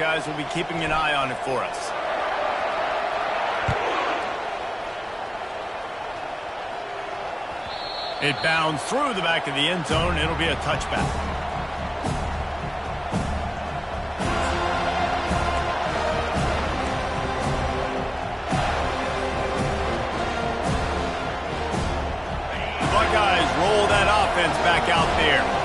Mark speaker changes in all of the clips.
Speaker 1: guys will be keeping an eye on it for us. It bounds through the back of the end zone. It'll be a touchback. Buckeyes roll that offense back out there.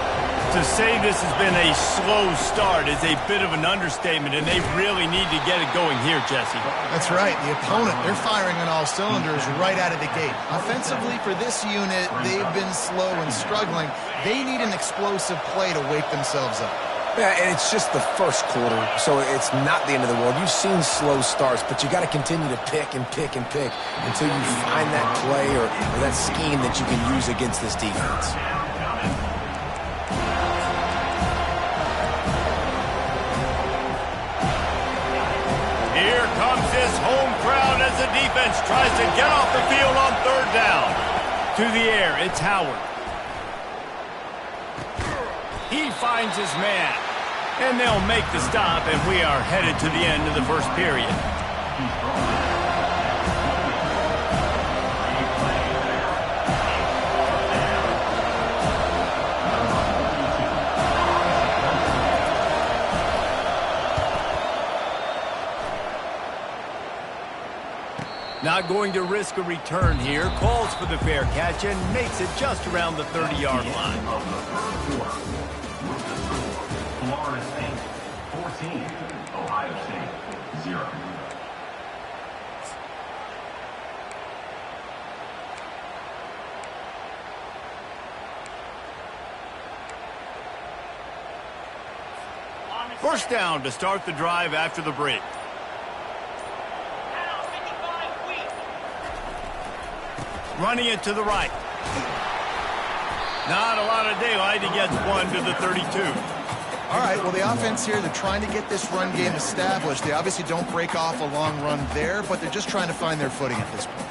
Speaker 1: To say this has been a slow start is a bit of an understatement, and they really need to get it going here, Jesse.
Speaker 2: That's right. The opponent, they're firing on all cylinders right out of the gate. Offensively, for this unit, they've been slow and struggling. They need an explosive play to wake themselves up.
Speaker 3: Yeah, and it's just the first quarter, so it's not the end of the world. You've seen slow starts, but you got to continue to pick and pick and pick until you find that play or that scheme that you can use against this defense.
Speaker 1: Here comes his home crowd as the defense tries to get off the field on third down. To the air, it's Howard. He finds his man. And they'll make the stop, and we are headed to the end of the first period. Not going to risk a return here. Calls for the fair catch and makes it just around the 30-yard line.
Speaker 4: Florida State 14, Ohio State 0.
Speaker 1: First down to start the drive after the break. Running it to the right. Not a lot of daylight. He gets one to the 32.
Speaker 2: All right, well, the offense here, they're trying to get this run game established. They obviously don't break off a long run there, but they're just trying to find their footing at this point.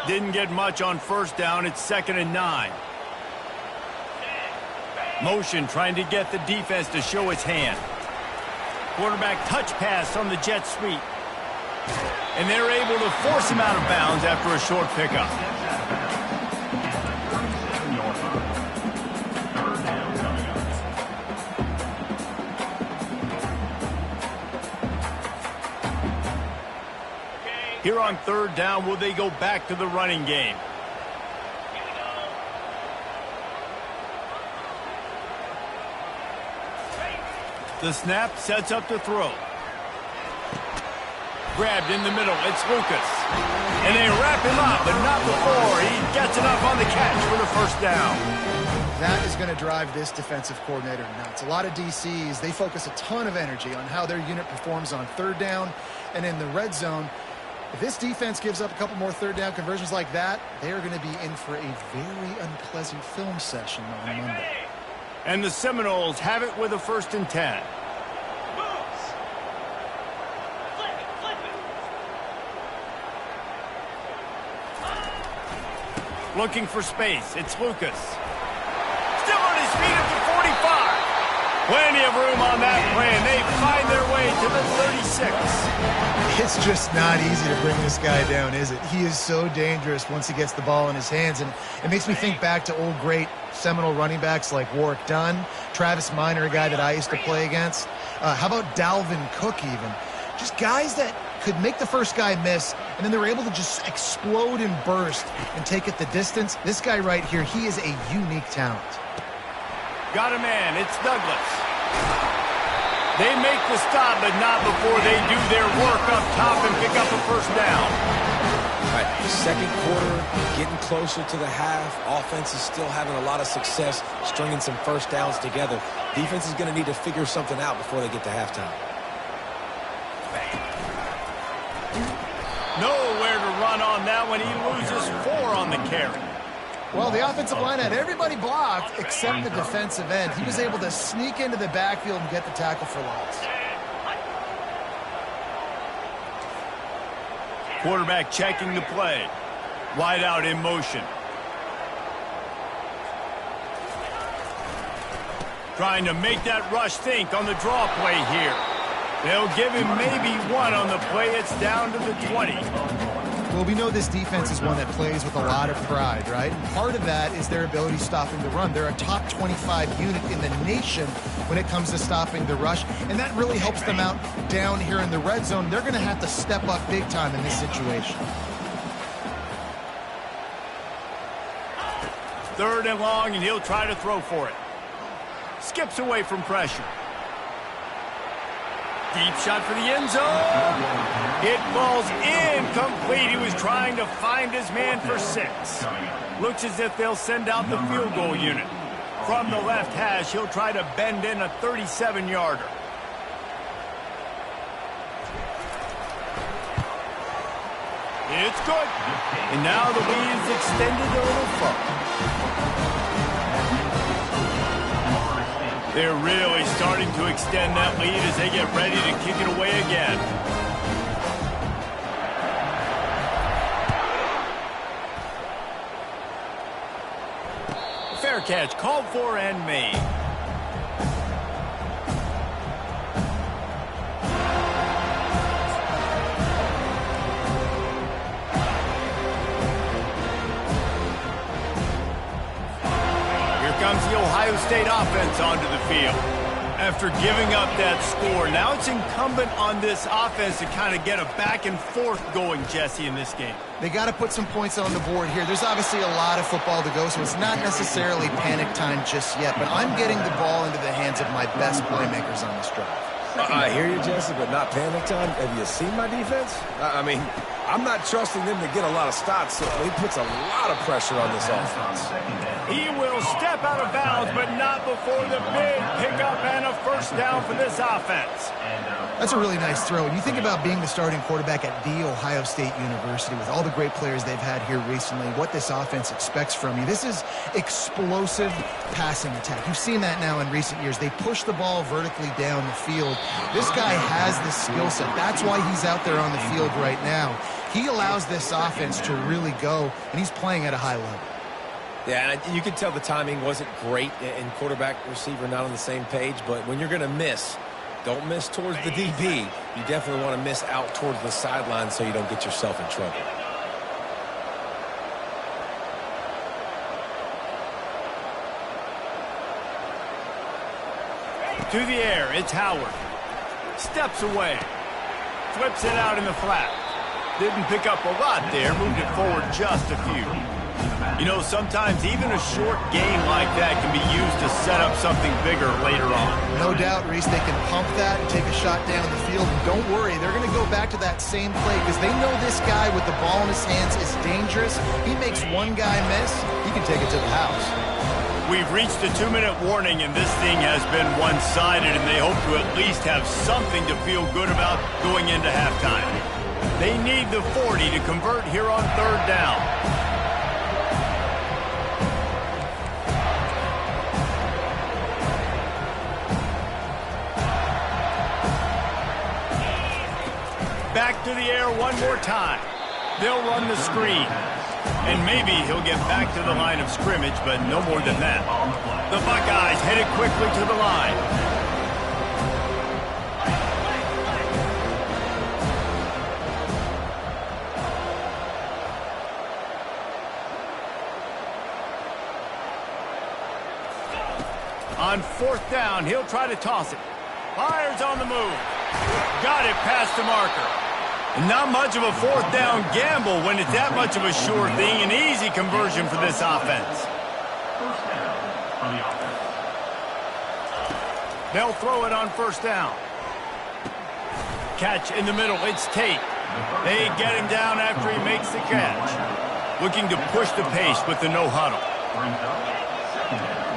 Speaker 1: Didn't get much on first down. It's 2nd and 9. Motion trying to get the defense to show its hand. Quarterback touch pass on the jet sweep. And they're able to force him out of bounds after a short pickup. Here on third down, will they go back to the running game? The snap sets up to throw. Grabbed in the middle, it's Lucas. And they wrap him up, but not before he gets enough on the catch for the first down.
Speaker 2: That is going to drive this defensive coordinator nuts. A lot of DCs, they focus a ton of energy on how their unit performs on third down and in the red zone. If this defense gives up a couple more third down conversions like that, they are going to be in for a very unpleasant film session on Monday.
Speaker 1: And the Seminoles have it with a 1st and 10. Looking for space. It's Lucas. Still on his feet at the 45. Plenty of room on that play, and they find their way to the 36.
Speaker 2: It's just not easy to bring this guy down, is it? He is so dangerous once he gets the ball in his hands, and it makes me think back to old great Seminole running backs like Warwick Dunn, Travis Minor, a guy that I used to play against. How about Dalvin Cook even? Just guys that could make the first guy miss, and then they were able to just explode and burst and take it the distance. This guy right here, he is a unique talent.
Speaker 1: Got a man. It's Douglas. They make the stop, but not before they do their work up top and pick up a first down.
Speaker 3: All right, second quarter, getting closer to the half. Offense is still having a lot of success stringing some first downs together. Defense is going to need to figure something out before they get to halftime.
Speaker 1: Nowhere to run on that one. He loses 4 on the carry.
Speaker 2: Well, the offensive line had everybody blocked except the defensive end. He was able to sneak into the backfield and get the tackle for loss.
Speaker 1: Quarterback checking the play. Wide out in motion. Trying to make that rush think on the draw play here. They'll give him maybe one on the play. It's down to the 20.
Speaker 2: Well, we know this defense is one that plays with a lot of pride, right? And part of that is their ability stopping the run. They're a top 25 unit in the nation when it comes to stopping the rush, and that really helps them out down here in the red zone. They're going to have to step up big time in this situation.
Speaker 1: 3rd and long, and he'll try to throw for it. Skips away from pressure. Deep shot for the end zone. It falls incomplete. He was trying to find his man for 6. Looks as if they'll send out the field goal unit. From the left hash, he'll try to bend in a 37-yarder. It's good. And now the lead is extended a little further. They're really starting to extend that lead as they get ready to kick it away again. Fair catch, called for and made. Comes the Ohio State offense onto the field. After giving up that score, now it's incumbent on this offense to kind of get a back and forth going, Jesse, in this game.
Speaker 2: They got to put some points on the board here. There's obviously a lot of football to go, so it's not necessarily panic time just yet, but I'm getting the ball into the hands of my best playmakers on this drive.
Speaker 3: I hear you, Jesse, but not panic time. Have you seen my defense? I mean, I'm not trusting them to get a lot of stops, so he puts a lot of pressure on this offense.
Speaker 1: He will step out of bounds, but not before the big pickup and a first down for this offense.
Speaker 2: That's a really nice throw. And you think about being the starting quarterback at The Ohio State University with all the great players they've had here recently, what this offense expects from you. This is explosive passing attack. You've seen that now in recent years. They push the ball vertically down the field. This guy has the skill set. That's why he's out there on the field right now. He allows this offense to really go, and he's playing at a high level.
Speaker 3: Yeah, and you can tell the timing wasn't great, and quarterback, receiver not on the same page, but when you're going to miss, don't miss towards the DB. You definitely want to miss out towards the sideline so you don't get yourself in trouble.
Speaker 1: To the air, it's Howard. Steps away. Flips it out in the flat. Didn't pick up a lot there, moved it forward just a few. You know, sometimes even a short gain like that can be used to set up something bigger later on.
Speaker 2: No doubt, Reese, they can pump that and take a shot down the field. And don't worry, they're going to go back to that same play because they know this guy with the ball in his hands is dangerous. He makes one guy miss, he can take it to the house.
Speaker 1: We've reached a 2-minute warning, and this thing has been one-sided, and they hope to at least have something to feel good about going into halftime. They need the 40 to convert here on 3rd down. Back to the air one more time. They'll run the screen. And maybe he'll get back to the line of scrimmage, but no more than that. The Buckeyes headed quickly to the line. On 4th down, he'll try to toss it. Fires on the move. Got it past the marker. Not much of a 4th down gamble when it's that much of a sure thing. An easy conversion for this offense.
Speaker 4: First down on the offense.
Speaker 1: They'll throw it on 1st down. Catch in the middle. It's Tate. They get him down after he makes the catch. Looking to push the pace with the no huddle.
Speaker 4: Brings up 2nd down.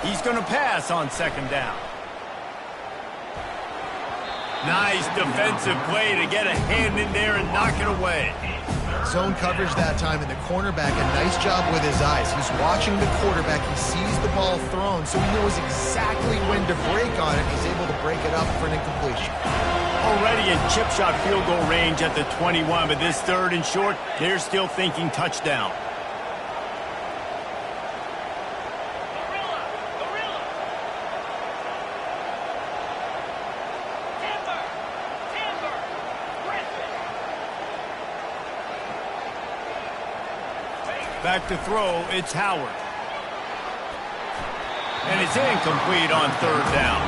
Speaker 1: He's going to pass on 2nd down. Nice defensive play to get a hand in there and knock it away.
Speaker 2: Zone coverage that time, and the cornerback, a nice job with his eyes. He's watching the quarterback. He sees the ball thrown, so he knows exactly when to break on it. He's able to break it up for an incompletion.
Speaker 1: Already in chip shot field goal range at the 21, but this 3rd and short, they're still thinking touchdown. Back to throw, it's Howard. And it's incomplete on third down.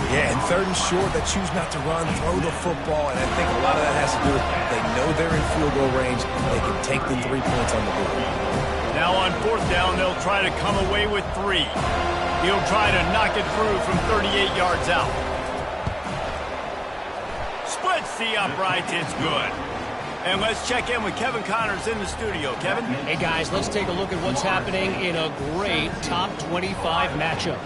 Speaker 3: Yeah, and third and short, they choose not to run, throw the football, and I think a lot of that has to do with they know they're in field goal range. They can take the 3 points on the board.
Speaker 1: Now on fourth down, they'll try to come away with 3. He'll try to knock it through from 38 yards out. Splits the uprights, it's good. And let's check in with Kevin Connors in the studio. Kevin?
Speaker 5: Hey, guys, let's take a look at what's happening in a great top 25 matchup.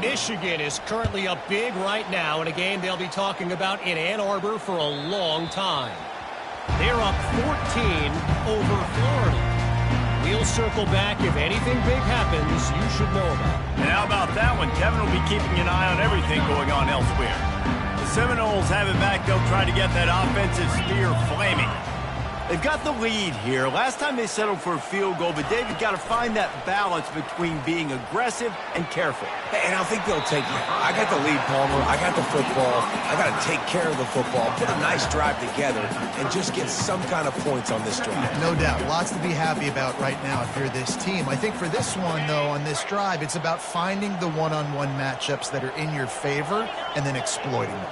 Speaker 5: Michigan is currently up big right now in a game they'll be talking about in Ann Arbor for a long time. They're up 14 over Florida. We'll circle back if anything big happens you should know about.
Speaker 1: And how about that one? Kevin will be keeping an eye on everything going on elsewhere. The Seminoles have it back. They'll try to get that offensive spear flaming. They've got the lead here. Last time they settled for a field goal, but David got to find that balance between being aggressive and careful.
Speaker 3: And I think they'll take it. I got the lead, Palmer. I got the football. I got to take care of the football, put a nice drive together, and just get some kind of points on this drive.
Speaker 2: No doubt. Lots to be happy about right now if you're this team. I think for this one, though, on this drive, it's about finding the one-on-one matchups that are in your favor and then exploiting them.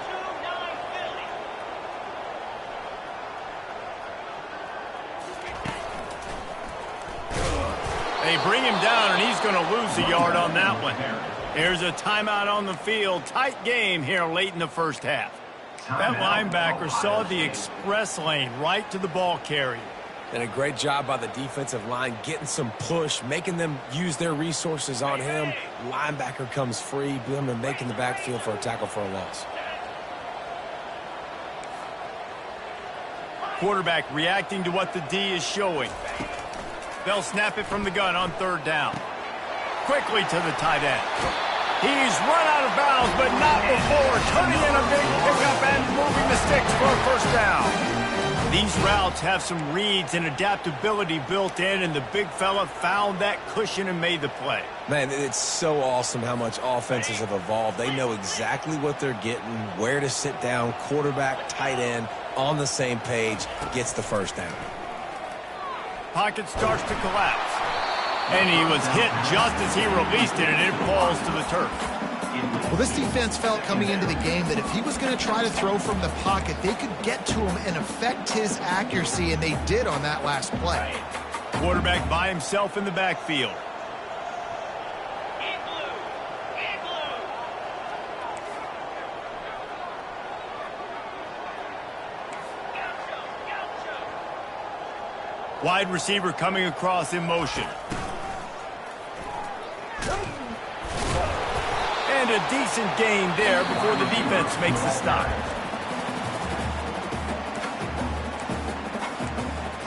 Speaker 1: They bring him down, and he's going to lose a yard on that one. There's a timeout on the field. Tight game here late in the first half. That linebacker saw the express lane right to the ball carrier.
Speaker 3: And a great job by the defensive line getting some push, making them use their resources on him. Linebacker comes free, boom, and making the backfield for a tackle for a loss.
Speaker 1: Quarterback reacting to what the D is showing. They'll snap it from the gun on third down. Quickly to the tight end. He's run out of bounds, but not before turning in a big pickup and moving the sticks for a first down. These routes have some reads and adaptability built in, and the big fella found that cushion and made the play.
Speaker 3: Man, it's so awesome how much offenses have evolved. They know exactly what they're getting, where to sit down, quarterback, tight end, on the same page, gets the first down.
Speaker 1: Pocket starts to collapse. And he was hit just as he released it, and it falls to the turf.
Speaker 2: Well, this defense felt coming into the game that if he was going to try to throw from the pocket, they could get to him and affect his accuracy, and they did on that last play.
Speaker 1: Quarterback by himself in the backfield. Wide receiver coming across in motion. And a decent gain there before the defense makes the stop.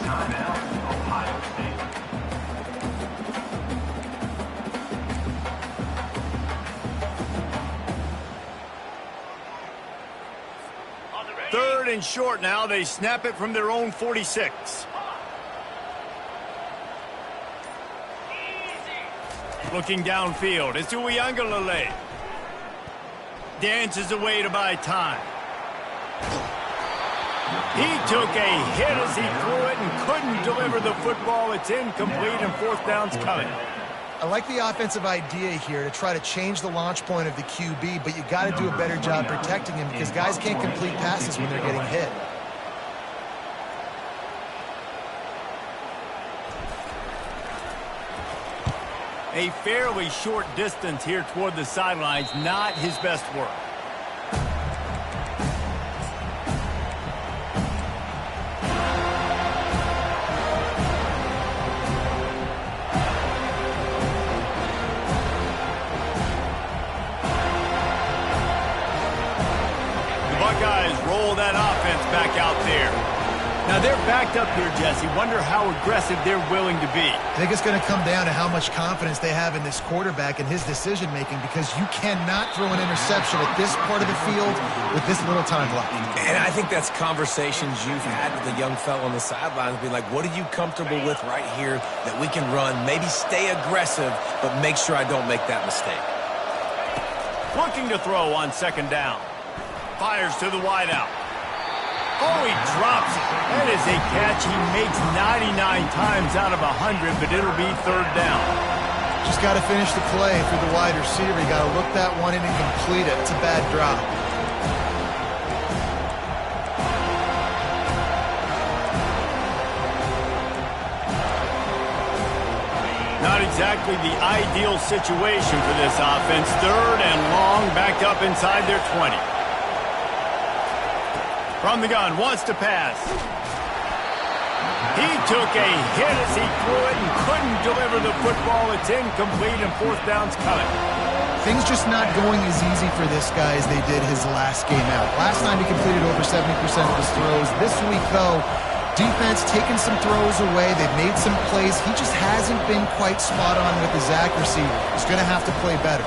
Speaker 4: Timeout, Ohio State.
Speaker 1: Third and short now. They snap it from their own 46. Looking downfield, it's Uiagalelei. Dances away to buy time. He took a hit as he threw it and couldn't deliver the football. It's incomplete and fourth down's coming.
Speaker 2: I like the offensive idea here to try to change the launch point of the QB, but you got to do a better job protecting him because guys can't complete passes when they're getting hit.
Speaker 1: A fairly short distance here toward the sidelines, not his best work. The Buckeyes roll that offense back out there. Now they're backed up here, Jesse. Wonder how aggressive they're willing to be.
Speaker 2: I think it's going to come down to how much confidence they have in this quarterback and his decision-making because you cannot throw an interception at this part of the field with this little time left.
Speaker 3: And I think that's conversations you've had with the young fellow on the sidelines. Be like, what are you comfortable with right here that we can run? Maybe stay aggressive, but make sure I don't make that mistake.
Speaker 1: Looking to throw on second down. Fires to the wideout. Oh, he drops it. That is a catch he makes 99 times out of 100, but it'll be third down.
Speaker 2: Just got to finish the play for the wide receiver. You got to look that one in and complete it. It's a bad drop.
Speaker 1: Not exactly the ideal situation for this offense. Third and long, backed up inside their 20. From the gun, wants to pass. He took a hit as he threw it and couldn't deliver the football. It's incomplete and fourth down's coming.
Speaker 2: Things just not going as easy for this guy as they did his last game out. Last time he completed over 70% of his throws. This week, though, defense taking some throws away. They've made some plays. He just hasn't been quite spot on with his accuracy. He's going to have to play better.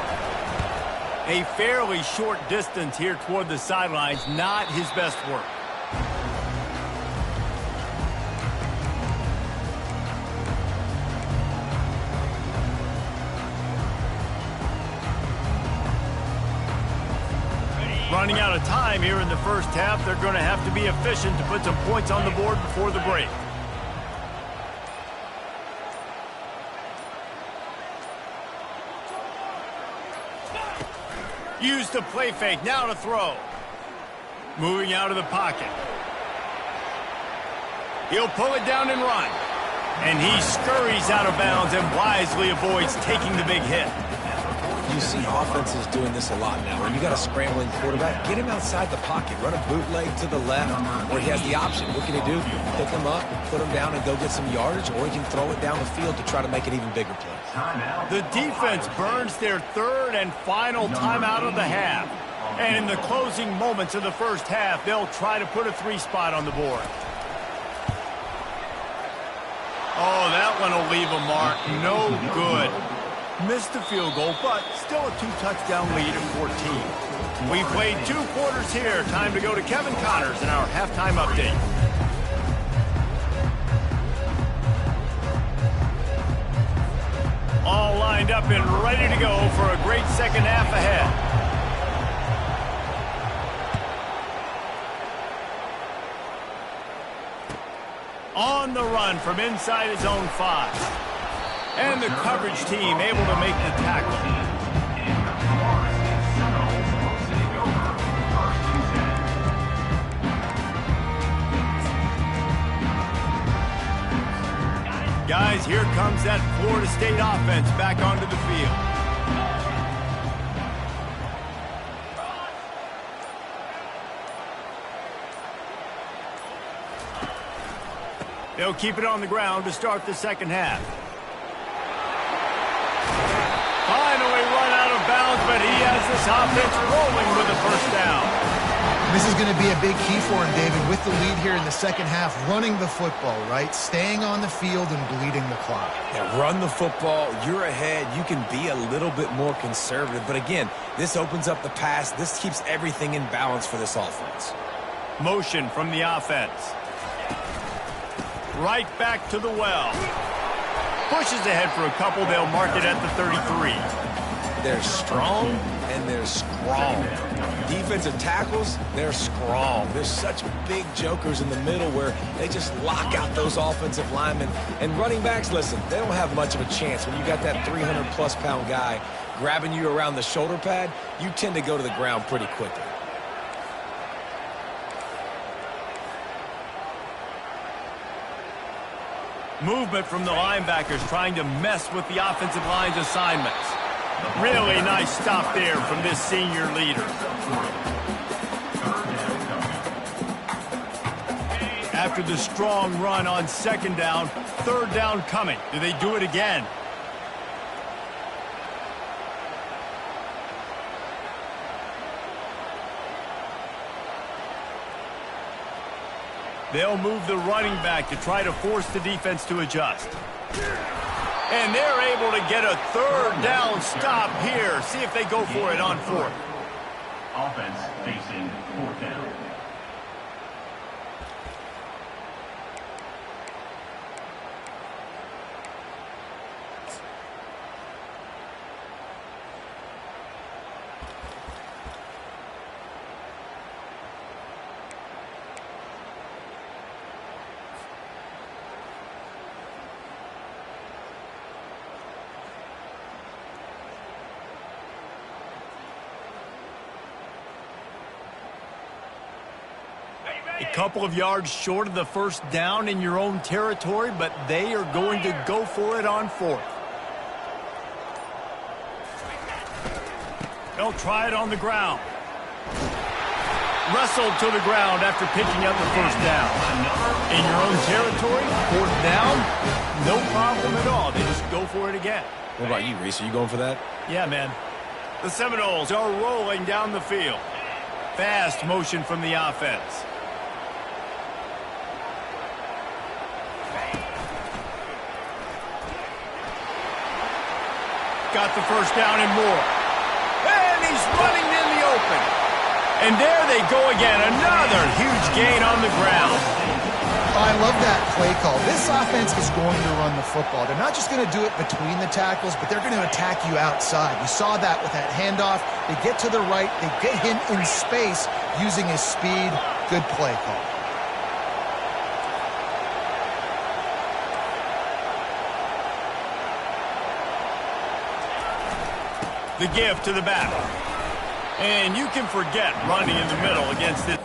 Speaker 1: A fairly short distance here toward the sidelines, not his best work. Running out of time here in the first half. They're going to have to be efficient to put some points on the board before the break. Use the play fake, now to throw. Moving out of the pocket. He'll pull it down and run. And he scurries out of bounds and wisely avoids taking the big hit.
Speaker 3: You see offenses doing this a lot now. When you got a scrambling quarterback, get him outside the pocket. Run a bootleg to the left where he has the option. What can he do? Pick him up, put him down, and go get some yardage, or he can throw it down the field to try to make an even bigger play.
Speaker 1: The defense burns their third and final timeout of the half. And in the closing moments of the first half, they'll try to put a 3-spot on the board. Oh, that one will leave a mark. No good. Missed the field goal, but still a 2-touchdown lead at 14. We played 2 quarters here. Time to go to Kevin Connors in our halftime update. All lined up and ready to go for a great second half ahead. On the run from inside his own 5. And the coverage team able to make the tackle. Guys, here comes that Florida State offense back onto the field. They'll keep it on the ground to start the second half. Finally run out of bounds, but he has this offense rolling with a first down.
Speaker 2: This is going to be a big key for him, David, with the lead here in the second half, running the football, right? Staying on the field and bleeding the clock.
Speaker 3: Yeah, run the football. You're ahead. You can be a little bit more conservative. But again, this opens up the pass. This keeps everything in balance for this offense.
Speaker 1: Motion from the offense. Right back to the well. Pushes ahead for a couple. They'll mark it at the 33.
Speaker 3: They're strong and they're strong. Defensive tackles, they're strong. There's such big jokers in the middle where they just lock out those offensive linemen. And running backs, listen, they don't have much of a chance. When you got that 300-plus pound guy grabbing you around the shoulder pad, you tend to go to the ground pretty quickly.
Speaker 1: Movement from the linebackers trying to mess with the offensive line's assignments. Really nice stop there from this senior leader. After the strong run on second down, third down coming. Do they do it again? They'll move the running back to try to force the defense to adjust. And they're able to get a third down stop here. See if they go for it on fourth.
Speaker 4: Offense facing fourth down.
Speaker 1: A couple of yards short of the first down in your own territory, but they are going to go for it on fourth. They'll try it on the ground. Wrestled to the ground after picking up the first down. In your own territory, fourth down, no problem at all. They just go for it again.
Speaker 3: What about you, Reese? Are you going for that?
Speaker 1: Yeah, man. The Seminoles are rolling down the field. Fast motion from the offense. Got the first down and more. And he's running in the open. And there they go again. Another huge gain on the ground.
Speaker 2: I love that play call. This offense is going to run the football. They're not just going to do it between the tackles, but they're going to attack you outside. We saw that with that handoff. They get to the right. They get him in space using his speed. Good play call.
Speaker 1: The give to the back. And you can forget running in the middle against it.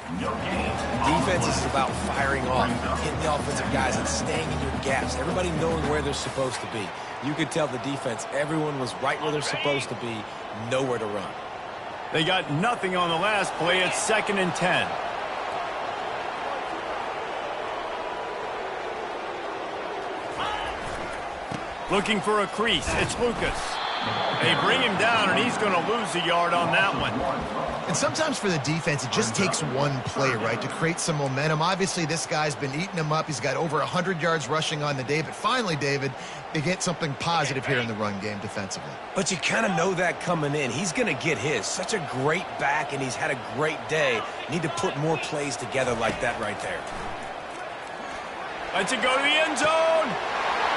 Speaker 3: Defense is about firing off, hitting the offensive guys, and staying in your gaps. Everybody knowing where they're supposed to be. You could tell the defense, everyone was right where they're supposed to be, nowhere to run.
Speaker 1: They got nothing on the last play. It's 2nd and 10. Looking for a crease. It's Lucas. They bring him down, and he's going to lose a yard on that one.
Speaker 2: And sometimes for the defense, it just takes one play, right, to create some momentum. Obviously, this guy's been eating them up. He's got over 100 yards rushing on the day. But finally, David, they get something positive here in the run game defensively.
Speaker 3: But you kind of know that coming in. He's going to get his. Such a great back, and he's had a great day. Need to put more plays together like that right there.
Speaker 1: Lets it go to the end zone.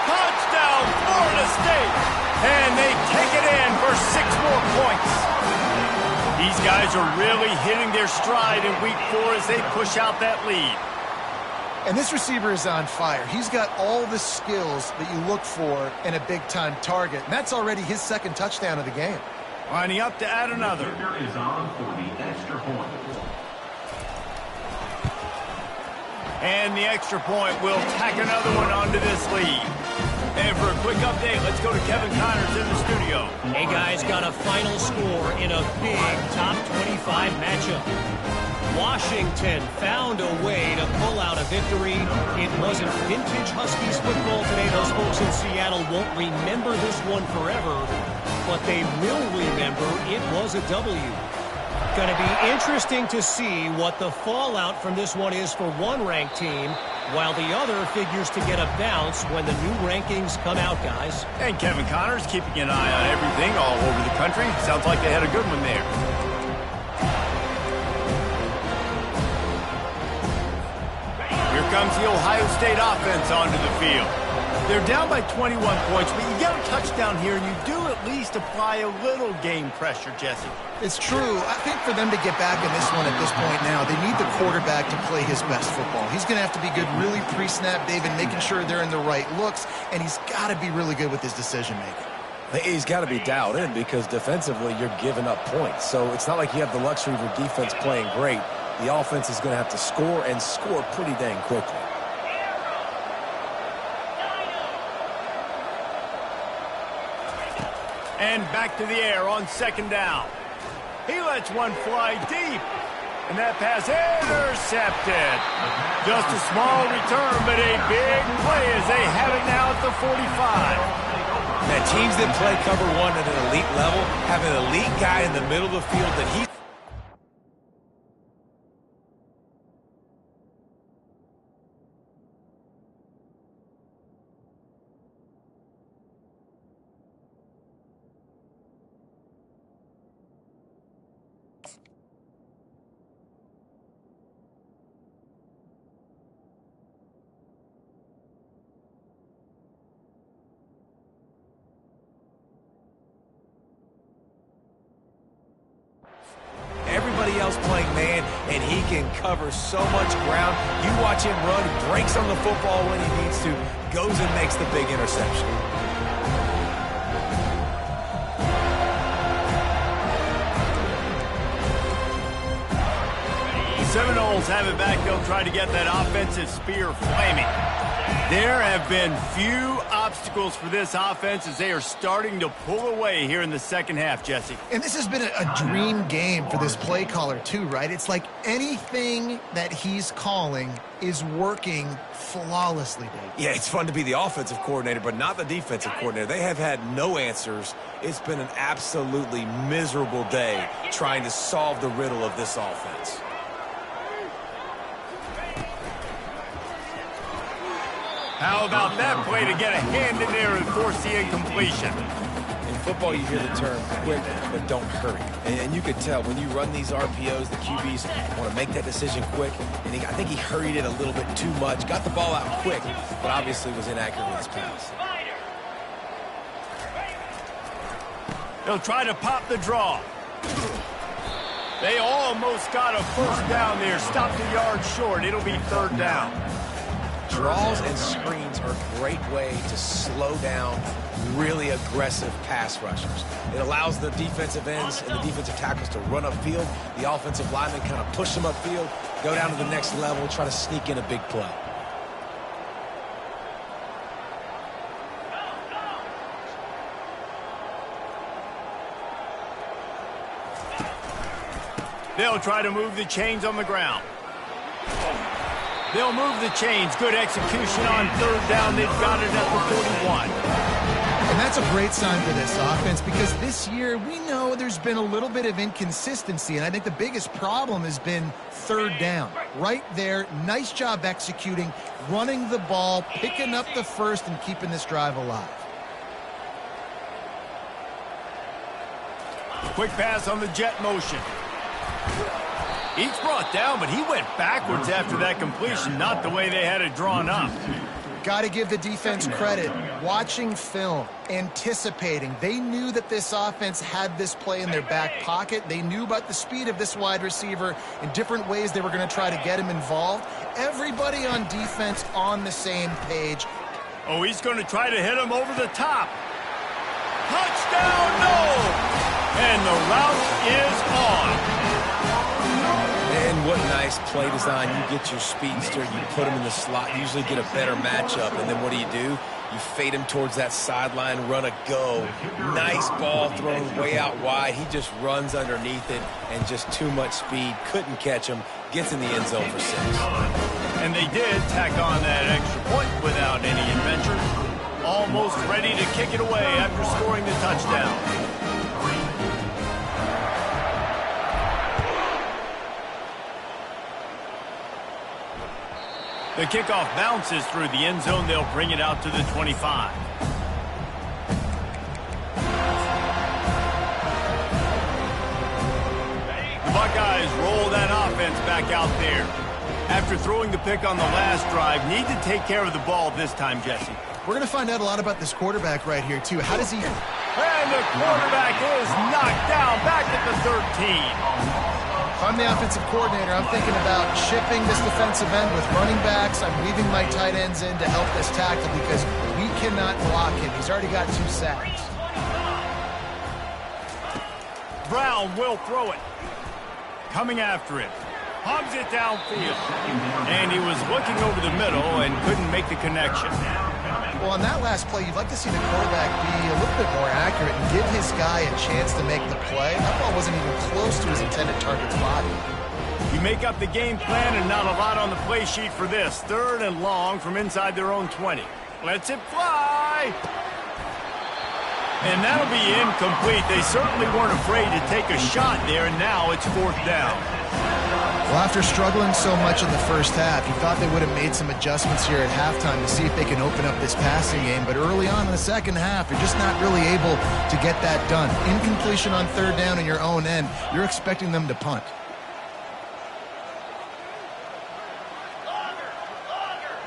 Speaker 1: Touchdown, Florida State. And they take it in for 6 more points. These guys are really hitting their stride in week 4 as they push out that lead.
Speaker 2: And this receiver is on fire. He's got all the skills that you look for in a big-time target. And that's already his 2nd touchdown of the game.
Speaker 1: Lining up to add another.
Speaker 4: Kicker is on for the extra point.
Speaker 1: And the extra point will tack another one onto this lead. And for a quick update, let's go to Kevin Connors in the studio.
Speaker 5: Hey, guys, got a final score in a big top 25 matchup. Washington found a way to pull out a victory. It wasn't vintage Huskies football today. Those folks in Seattle won't remember this one forever, but they will remember it was a W. Going to be interesting to see what the fallout from this one is for one ranked team, while the other figures to get a bounce when the new rankings come out, guys.
Speaker 1: And Kevin Connors keeping an eye on everything all over the country. Sounds like they had a good one there. Here comes the Ohio State offense onto the field. They're down by 21 points, but you get a touchdown here, and you do at least apply a little game pressure, Jesse.
Speaker 2: It's true. I think for them to get back in this one at this point now, they need the quarterback to play his best football. He's going to have to be good really pre-snap, David, making sure they're in the right looks, and he's got to be really good with his decision-making.
Speaker 3: He's got to be dialed in because defensively you're giving up points. So it's not like you have the luxury of your defense playing great. The offense is going to have to score and score pretty dang quickly.
Speaker 1: And back to the air on 2nd down. He lets one fly deep. And that pass intercepted. Just a small return, but a big play as they have it now at the 45.
Speaker 3: Now, teams that play cover 1 at an elite level have an elite guy in the middle of the field that he... Everybody else playing man, and he can cover so much ground. You watch him run, he breaks on the football when he needs to, goes and makes the big interception.
Speaker 1: The Seminoles have it back. They'll try to get that offensive spear flaming. There have been few obstacles for this offense as they are starting to pull away here in the second half, Jesse.
Speaker 2: And this has been a dream game for this play caller too, right? It's like anything that he's calling is working flawlessly, Dave.
Speaker 3: Yeah, it's fun to be the offensive coordinator, but not the defensive coordinator. They have had no answers. It's been an absolutely miserable day trying to solve the riddle of this offense.
Speaker 1: How about that play to get a hand in there and force the incompletion?
Speaker 3: In football, you hear the term quick, but don't hurry. And you could tell when you run these RPOs, the QBs want to make that decision quick. And I think he hurried it a little bit too much, got the ball out quick, but obviously was inaccurate with his pass.
Speaker 1: They'll try to pop the draw. They almost got a first down there, stopped a yard short. It'll be third down.
Speaker 3: Draws and screens are a great way to slow down really aggressive pass rushers. It allows the defensive ends and the defensive tackles to run upfield. The offensive linemen kind of push them upfield, go down to the next level, try to sneak in a big play.
Speaker 1: They'll try to move the chains on the ground. They'll move the chains. Good execution on third down. They've got it at the 41.
Speaker 2: And that's a great sign for this offense because this year we know there's been a little bit of inconsistency, and I think the biggest problem has been third down. Right there, nice job executing, running the ball, picking up the first, and keeping this drive alive.
Speaker 1: Quick pass on the jet motion. He's brought down, but he went backwards after that completion, not the way they had it drawn up.
Speaker 2: Got to give the defense credit. Watching film, anticipating. They knew that this offense had this play in their back pocket. They knew about the speed of this wide receiver in different ways they were going to try to get him involved. Everybody on defense on the same page.
Speaker 1: Oh, he's going to try to hit him over the top. Touchdown, no! And the route is on.
Speaker 3: And what nice play design. You get your speedster, you put him in the slot, usually get a better matchup, and then what do? You fade him towards that sideline, run a go. Nice ball thrown way out wide. He just runs underneath it, and just too much speed. Couldn't catch him. Gets in the end zone for 6.
Speaker 1: And they did tack on that extra point without any adventure. Almost ready to kick it away after scoring the touchdown. The kickoff bounces through the end zone. They'll bring it out to the 25. The Buckeyes roll that offense back out there. After throwing the pick on the last drive, need to take care of the ball this time, Jesse.
Speaker 2: We're going to find out a lot about this quarterback right here, too. How does he...
Speaker 1: And the quarterback is knocked down back at the 13.
Speaker 2: If I'm the offensive coordinator, I'm thinking about shipping this defensive end with running backs. I'm weaving my tight ends in to help this tackle because we cannot block him. He's already got 2 sacks.
Speaker 1: Brown will throw it. Coming after it. Hogs it downfield. And he was looking over the middle and couldn't make the connection.
Speaker 2: Well, on that last play, you'd like to see the quarterback be a little bit more accurate and give his guy a chance to make the play. That ball wasn't even close to his intended target's body.
Speaker 1: You make up the game plan and not a lot on the play sheet for this. Third and long from inside their own 20. Lets it fly. And that'll be incomplete. They certainly weren't afraid to take a shot there, and now it's 4th down.
Speaker 2: Well, after struggling so much in the first half, you thought they would have made some adjustments here at halftime to see if they can open up this passing game. But early on in the second half, they're just not really able to get that done. Incompletion on 3rd down in your own end, you're expecting them to punt.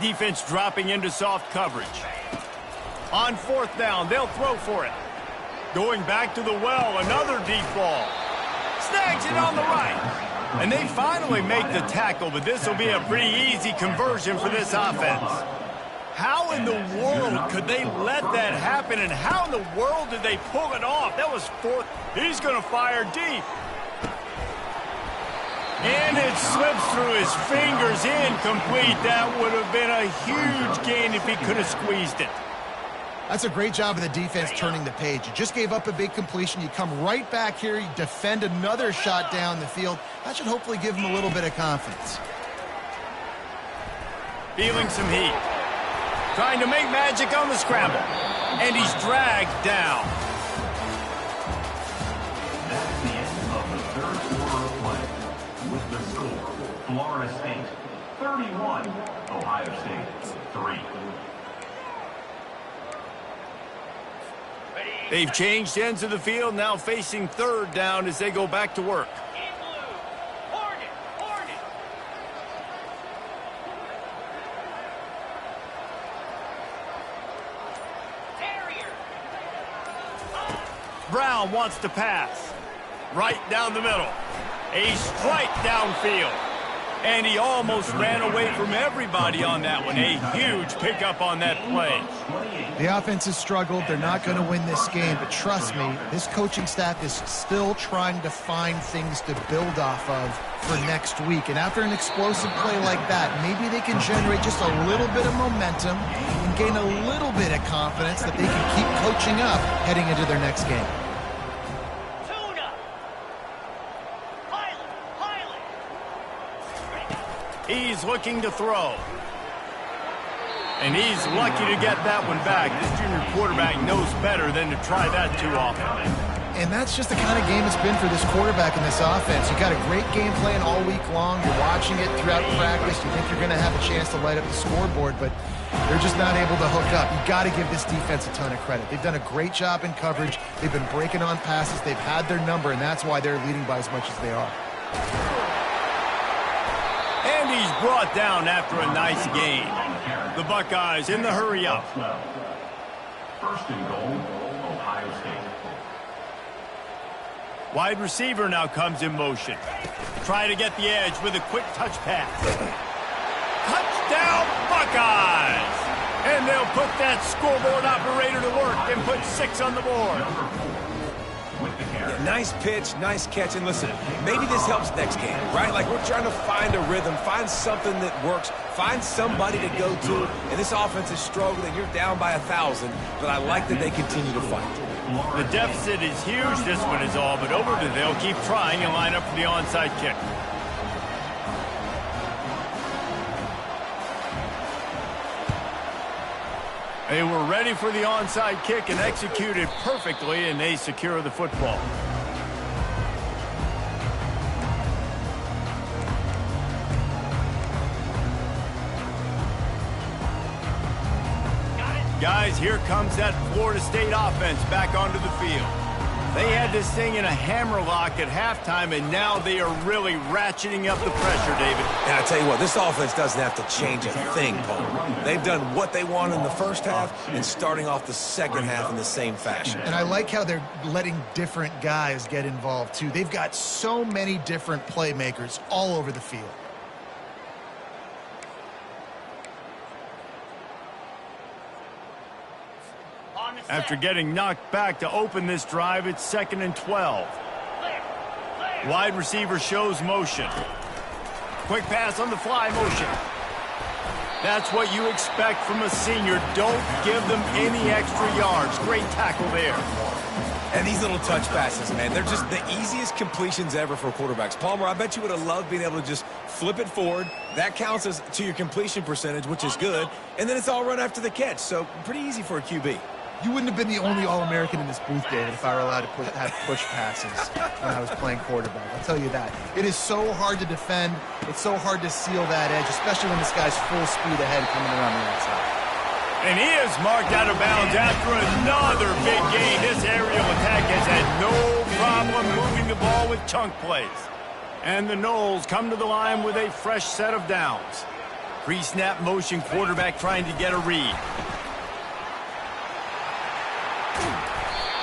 Speaker 1: Defense dropping into soft coverage. On 4th down, they'll throw for it. Going back to the well, another deep ball. Snags it on the right. And they finally make the tackle, but this will be a pretty easy conversion for this offense. How in the world could they let that happen, and how in the world did they pull it off? That was 4th. He's going to fire deep. And it slips through his fingers, incomplete. That would have been a huge gain if he could have squeezed it.
Speaker 2: That's a great job of the defense turning the page. You just gave up a big completion. You come right back here. You defend another shot down the field. That should hopefully give him a little bit of confidence.
Speaker 1: Feeling some heat. Trying to make magic on the scramble. And he's dragged down.
Speaker 4: That's the end of the 3rd quarter of play. With the score, Florida State 31, Ohio State 3.
Speaker 1: They've changed ends of the field, now facing 3rd down as they go back to work. Brown wants to pass. Right down the middle. A strike downfield. And he almost ran away from everybody on that one. A huge pickup on that play.
Speaker 2: The offense has struggled. They're not going to win this game, but trust me, this coaching staff is still trying to find things to build off of for next week. And after an explosive play like that, maybe they can generate just a little bit of momentum and gain a little bit of confidence that they can keep coaching up heading into their next game.
Speaker 1: He's looking to throw. And he's lucky to get that one back. This junior quarterback knows better than to try that too often.
Speaker 2: And that's just the kind of game it's been for this quarterback in this offense. You got a great game plan all week long. You're watching it throughout practice. You think you're going to have a chance to light up the scoreboard, but they're just not able to hook up. You got to give this defense a ton of credit. They've done a great job in coverage. They've been breaking on passes. They've had their number, and that's why they're leading by as much as they are.
Speaker 1: And he's brought down after a nice gain. The Buckeyes in the hurry up.
Speaker 4: 1st and goal, Ohio State.
Speaker 1: Wide receiver now comes in motion. Try to get the edge with a quick touch pass. Touchdown Buckeyes! And they'll put that scoreboard operator to work and put 6 on the board.
Speaker 3: Yeah, nice pitch, nice catch, and listen, maybe this helps next game, right? Like we're trying to find a rhythm, find something that works, find somebody to go to, and this offense is struggling. You're down by 1,000, but I like that they continue to fight.
Speaker 1: The deficit is huge, this one is all, but Overton, they'll keep trying and line up for the onside kick. They were ready for the onside kick and executed perfectly, and they secure the football. Guys, here comes that Florida State offense back onto the field. They had this thing in a hammerlock at halftime, and now they are really ratcheting up the pressure, David.
Speaker 3: And I tell you what, this offense doesn't have to change a thing, Paul. They've done what they want in the first half and starting off the second half in the same fashion.
Speaker 2: And I like how they're letting different guys get involved, too. They've got so many different playmakers all over the field.
Speaker 1: After getting knocked back to open this drive, it's 2nd and 12. Wide receiver shows motion. Quick pass on the fly motion. That's what you expect from a senior. Don't give them any extra yards. Great tackle there.
Speaker 3: And these little touch passes, man, they're just the easiest completions ever for quarterbacks. Palmer, I bet you would have loved being able to just flip it forward. That counts as to your completion percentage, which is good. And then it's all run after the catch, so pretty easy for a QB.
Speaker 2: You wouldn't have been the only All-American in this booth, David, if I were allowed to have push passes when I was playing quarterback. I'll tell you that. It is so hard to defend. It's so hard to seal that edge, especially when this guy's full speed ahead coming around the outside.
Speaker 1: And he is marked out of bounds after another big gain. This aerial attack has had no problem moving the ball with chunk plays. And the Noles come to the line with a fresh set of downs. Pre-snap motion quarterback trying to get a read.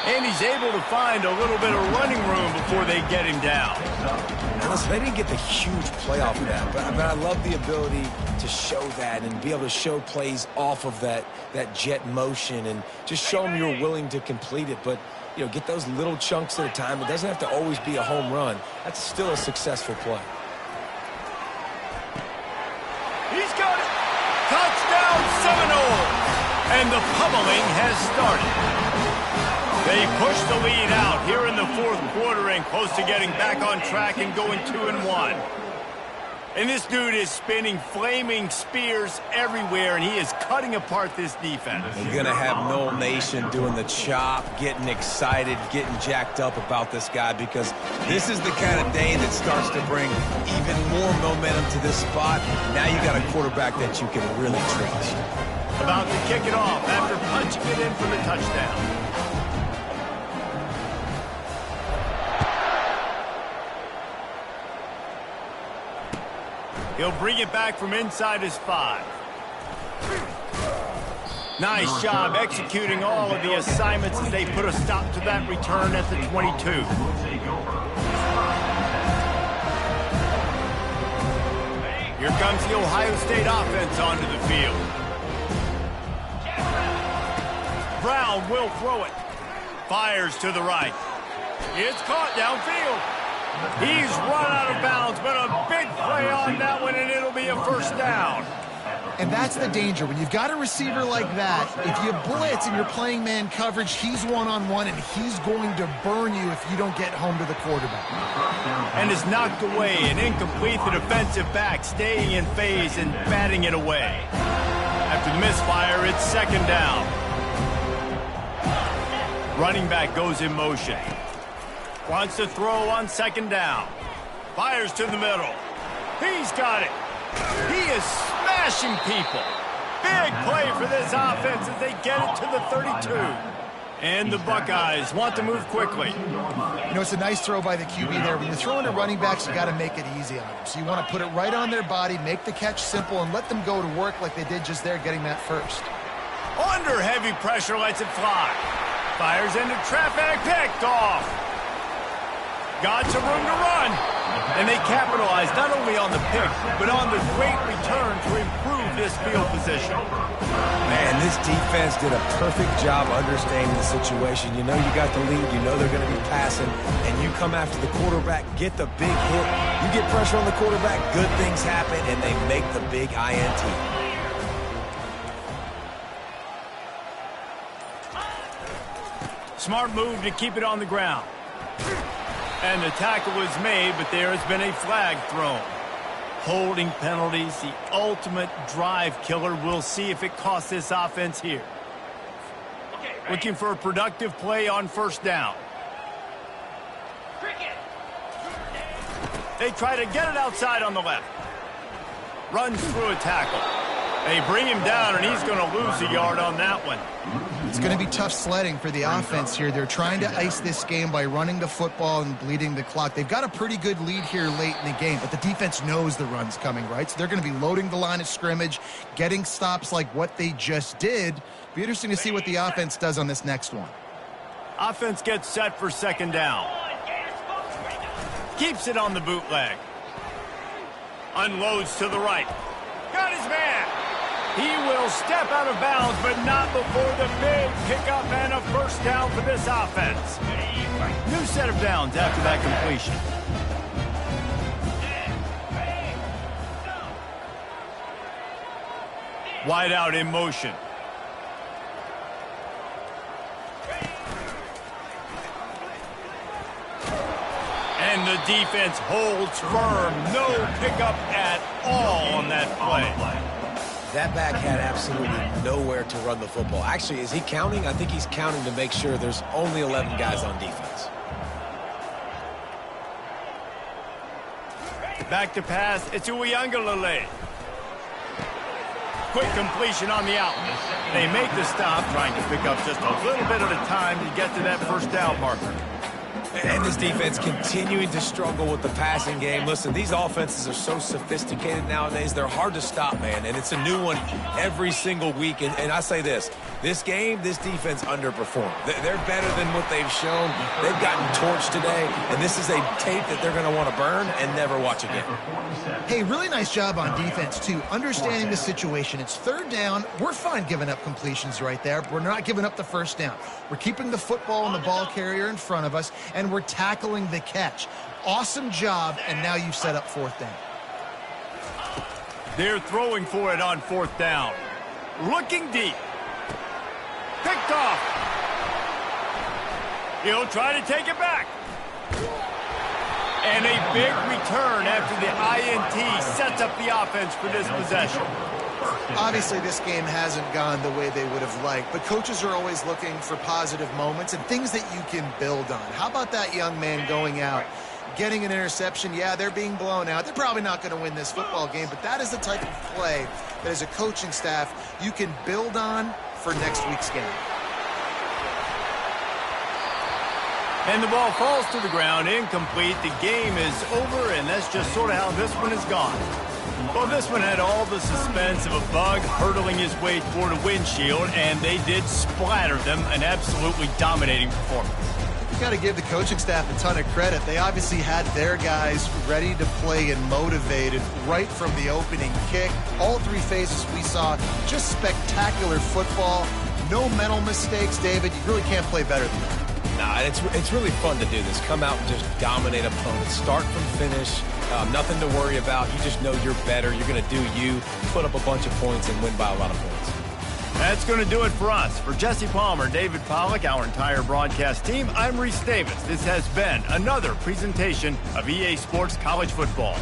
Speaker 1: And he's able to find a little bit of running room before they get him down.
Speaker 3: Now, listen, they didn't get the huge play off of that, but I love the ability to show that and be able to show plays off of that jet motion and just show them you're willing to complete it. But, you know, get those little chunks at a time. It doesn't have to always be a home run. That's still a successful play.
Speaker 1: He's got it. Touchdown Seminoles. And the pummeling has started. They push the lead out here in the fourth quarter and close to getting back on track and going 2-1. And this dude is spinning flaming spears everywhere, and he is cutting apart this defense.
Speaker 3: You're going to have Nole Nation doing the chop, getting excited, getting jacked up about this guy, because this is the kind of day that starts to bring even more momentum to this spot. Now you got a quarterback that you can really trust.
Speaker 1: About to kick it off after punching it in for the touchdown. He'll bring it back from inside his 5. Nice job executing all of the assignments as they put a stop to that return at the 22. Here comes the Ohio State offense onto the field. Brown will throw it. Fires to the right. It's caught downfield. He's run out of bounds, but a big play on that one, and it'll be a first down.
Speaker 2: And that's the danger. When you've got a receiver like that, if you blitz and you're playing man coverage, he's one-on-one, and he's going to burn you if you don't get home to the quarterback.
Speaker 1: And is knocked away and incomplete. The defensive back staying in phase and batting it away. After the misfire, it's second down. Running back goes in motion. Wants to throw on second down. Fires to the middle. He's got it. He is smashing people. Big play for this offense as they get it to the 32. And the Buckeyes want to move quickly.
Speaker 2: You know, it's a nice throw by the QB there. When you're throwing to running backs, you got to make it easy on them. So you want to put it right on their body, make the catch simple, and let them go to work like they did just there, getting that first.
Speaker 1: Under heavy pressure, lets it fly. Fires into traffic, picked off. Got some room to run. And they capitalized not only on the pick, but on the great return to improve this field position.
Speaker 3: Man, this defense did a perfect job understanding the situation. You know you got the lead. You know they're going to be passing. And you come after the quarterback, get the big hit. You get pressure on the quarterback, good things happen, and they make the big INT.
Speaker 1: Smart move to keep it on the ground. And the tackle was made, but there has been a flag thrown. Holding penalties, the ultimate drive killer. We'll see if it costs this offense here. Looking for a productive play on first down. They try to get it outside on the left. Runs through a tackle. They bring him down, and he's going to lose a yard on that one.
Speaker 2: It's going to be tough sledding for the offense here. They're trying to ice this game by running the football and bleeding the clock. They've got a pretty good lead here late in the game, but the defense knows the run's coming, right? So they're going to be loading the line of scrimmage, getting stops like what they just did. Be interesting to see what the offense does on this next one.
Speaker 1: Offense gets set for second down. Keeps it on the bootleg. Unloads to the right. Got his man. He will step out of bounds, but not before the big pickup and a first down for this offense. New set of downs after that completion. Wide out in motion. And the defense holds firm. No pickup at all on that play.
Speaker 3: That back had absolutely nowhere to run the football. Actually, is he counting? I think he's counting to make sure there's only 11 guys on defense.
Speaker 1: Back to pass. It's Uiagalelei. Quick completion on the out. They make the stop, trying to pick up just a little bit at a time to get to that first down marker.
Speaker 3: And this defense continuing to struggle with the passing game. Listen, these offenses are so sophisticated nowadays. They're hard to stop, man. And it's a new one every single week. And I say this game, this defense underperformed. They're better than what they've shown. They've gotten torched today. And this is a tape that they're going to want to burn and never watch again.
Speaker 2: Hey, really nice job on defense, too. Understanding the situation. It's third down. We're fine giving up completions right there. We're not giving up the first down. We're keeping the football and the ball carrier in front of us, and we're tackling the catch. Awesome job, and now you've set up fourth down.
Speaker 1: They're throwing for it on fourth down. Looking deep. Picked off. He'll try to take it back. And a big return after the INT sets up the offense for this possession.
Speaker 2: Obviously, this game hasn't gone the way they would have liked, but coaches are always looking for positive moments and things that you can build on. How about that young man going out, getting an interception? Yeah, they're being blown out. They're probably not going to win this football game, but that is the type of play that as a coaching staff you can build on for next week's game.
Speaker 1: And the ball falls to the ground, incomplete. The game is over, and that's just sort of how this one has gone. Well, this one had all the suspense of a bug hurtling his way toward a windshield, and they did splatter them, an absolutely dominating performance.
Speaker 2: You got to give the coaching staff a ton of credit. They obviously had their guys ready to play and motivated right from the opening kick. All three phases we saw, just spectacular football. No mental mistakes, David. You really can't play better than that.
Speaker 3: Nah, it's really fun to do this. Come out and just dominate opponents. Start from finish. Nothing to worry about. You just know you're better. You're going to do you, put up a bunch of points, and win by a lot of points.
Speaker 1: That's going to do it for us. For Jesse Palmer, David Pollack, our entire broadcast team, I'm Reese Davis. This has been another presentation of EA Sports College Football.